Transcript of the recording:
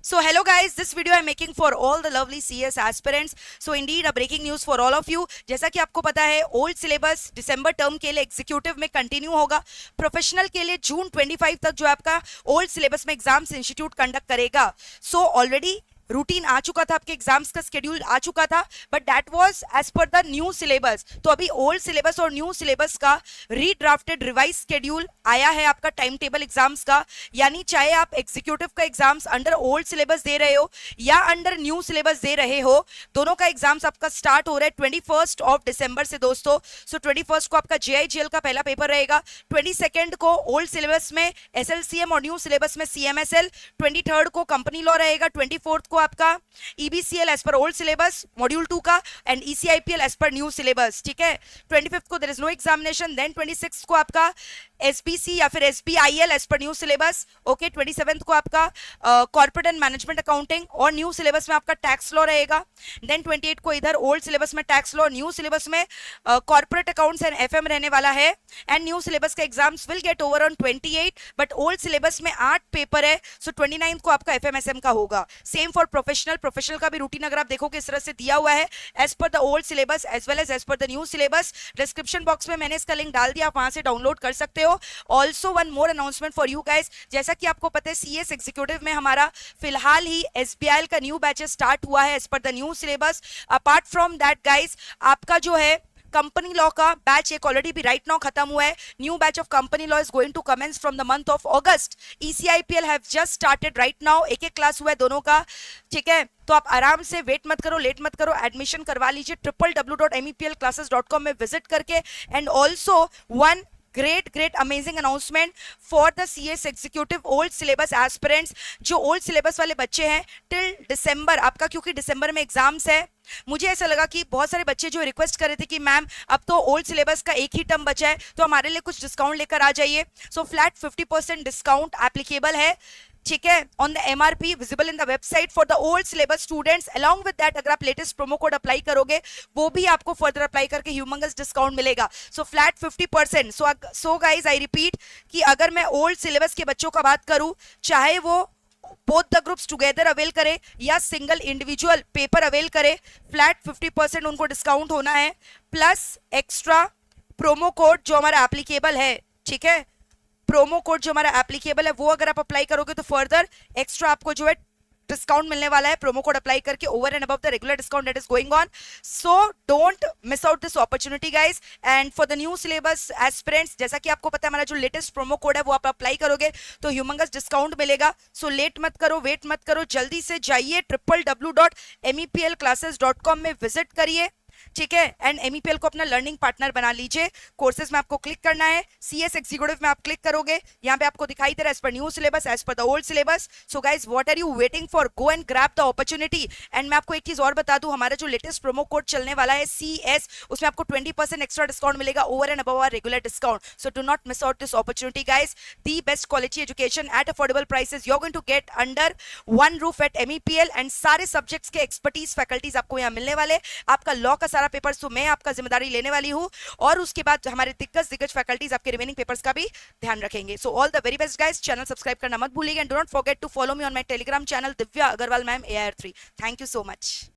So hello guys, this video I'm making for all the lovely CS aspirants. So indeed a breaking news for all of you. जैसा कि आपको पता है old syllabus दिसंबर term के लिए executive में continue होगा. प्रोफेशनल के लिए जून 25 तक जो आपका ओल्ड सिलेबस में एग्जाम्स इंस्टीट्यूट कंडक्ट करेगा. सो ऑलरेडी रूटीन आ चुका था, आपके एग्जाम्स का स्केड्यूल आ चुका था, but that was as per the new syllabus. तो अभी ओल्ड सिलेबस और न्यू सिलेबस का रीड्राफ्टेड रिवाइज स्केड्यूल आया है आपका टाइम टेबल एग्जाम्स का. यानी चाहे आप एग्जीक्यूटिव का एग्जाम्स अंडर ओल्ड सिलेबस दे रहे हो या अंडर न्यू सिलेबस दे रहे हो, दोनों का एग्जाम्स आपका स्टार्ट हो रहा है 21 दिसंबर से दोस्तों. सो 21 को आपका JIGL का पहला पेपर रहेगा, 22 को ओल्ड सिलेबस में SLCM और न्यू सिलेबस में CMSL, 23 को कंपनी लॉ रहेगा, 24 को आपका EBCL as per old syllabus module 2 का and ECIPL as per new syllabus. ठीक है, 25 को there is no examination. Then 26 को आपका SBC या फिर SBIL as per new syllabus. Okay, 27 को आपका कॉर्पोरेट एंड मैनेजमेंट अकाउंटिंग और न्यू सिलेबस में आपका टैक्स लॉ रहेगा. देन 28 को इधर ओल्ड सिलेबस में टैक्स लॉ, न्यू सिलेबस में कॉर्पोरेट अकाउंट्स एंड FM रहने वाला है. एंड न्यू सिलेबस का exams will get over on 28, but old syllabus में 8 पेपर है. सो 29 को आपका FMSM का होगा. सेम फॉर प्रोफेशनल का भी रूटीन अगर आप देखोगे इस तरह से दिया हुआ है as per the old syllabus as well as per the new syllabus. Description box में मैंने इसका लिंक डाल दिया, आप वहां से डाउनलोड कर सकते हो. Also one more announcement for you guys, जैसा कि आपको पता है CS एग्जीक्यूटिव में हमारा फिलहाल ही SBIL का न्यू बैच स्टार्ट हुआ है as per the new syllabus. Apart from that guys, आपका जो है कंपनी लॉ का बैच एक ऑलरेडी भी राइट नाउ खत्म हुआ है. New batch of company law is going to commence from the month of August. ECIPL have just started right now, एक क्लास हुआ है दोनों का. ठीक है, तो आप आराम से वेट मत करो, लेट मत करो, एडमिशन करवा लीजिए www.meplclasses.com में विजिट करके. And also one great amazing announcement for the CS executive old syllabus aspirants. जो old syllabus वाले बच्चे हैं टिल दिसंबर आपका, क्योंकि दिसंबर में एग्जाम्स है, मुझे ऐसा लगा कि बहुत सारे बच्चे जो रिक्वेस्ट कर रहे थे कि मैम अब तो ओल्ड सिलेबस का एक ही टर्म बचा है तो हमारे लिए कुछ डिस्काउंट लेकर आ जाइए. सो फ्लैट 50% डिस्काउंट एप्लीकेबल है. ठीक है, on the MRP visible in the website for the old syllabus students. Along with that अगर आप लेटेस्ट प्रोमो कोड अप्लाई करोगे वो भी आपको फर्दर अप्लाई करके ह्यूमंगस डिस्काउंट मिलेगा. सो flat 50%. So guys I repeat कि अगर मैं ओल्ड सिलेबस के बच्चों का बात करूं, चाहे वो both the groups together avail करे या सिंगल इंडिविजुअल पेपर अवेल करे, फ्लैट 50% उनको डिस्काउंट होना है, प्लस एक्स्ट्रा प्रोमो कोड जो हमारा एप्लीकेबल है. ठीक है, प्रोमो कोड जो हमारा एप्लीकेबल है वो अगर आप अप्लाई करोगे तो फर्दर एक्स्ट्रा आपको जो है डिस्काउंट मिलने वाला है प्रोमो कोड अप्लाई करके over and above the regular discount that is going on. So don't miss out this opportunity guys. And for the new syllabus aspirants, जैसा कि आपको पता है हमारा जो लेटेस्ट प्रोमो कोड है वो आप अप्लाई करोगे तो ह्यूमंगस डिस्काउंट मिलेगा. सो लेट मत करो, वेट मत करो, जल्दी से जाइए www.meplclasses.com में विजिट करिए. ठीक है, एंड MEPL को अपना लर्निंग पार्टनर बना लीजिए. कोर्सेज में आपको क्लिक करना है, CS एग्जीक्यूटिव में आप क्लिक करोगे, यहाँ पे आपको दिखाई दे रहा है as per new syllabus as per the old syllabus. So guys what are you waiting for, go and grab the opportunity. And मैं आपको एक चीज और बता दूं, हमारा जो लेटेस्ट प्रोमो कोड चलने वाला है CS, उसमें आपको 20% एक्स्ट्रा डिस्काउंट मिलेगा over and above our regular discount. So do not miss out this opportunity guys. The best quality education at affordable prices you are going to get under one roof at MEPL. And सारे subjects के expertise faculties आपको यहाँ मिलने वाले. आपका law का सारा paper तो मैं आपका जिम्मेदारी लेने वाली हूं, और उसके बाद हमारे दिग्गज फैकल्टीज आपके रिमेनिंग पेपर्स का भी ध्यान रखेंगे. So all the very best guys. Channel subscribe करना मत भूलिएगा. And do not forget to follow me on my Telegram channel Divya Agarwal ma'am AIR3. Thank you so much.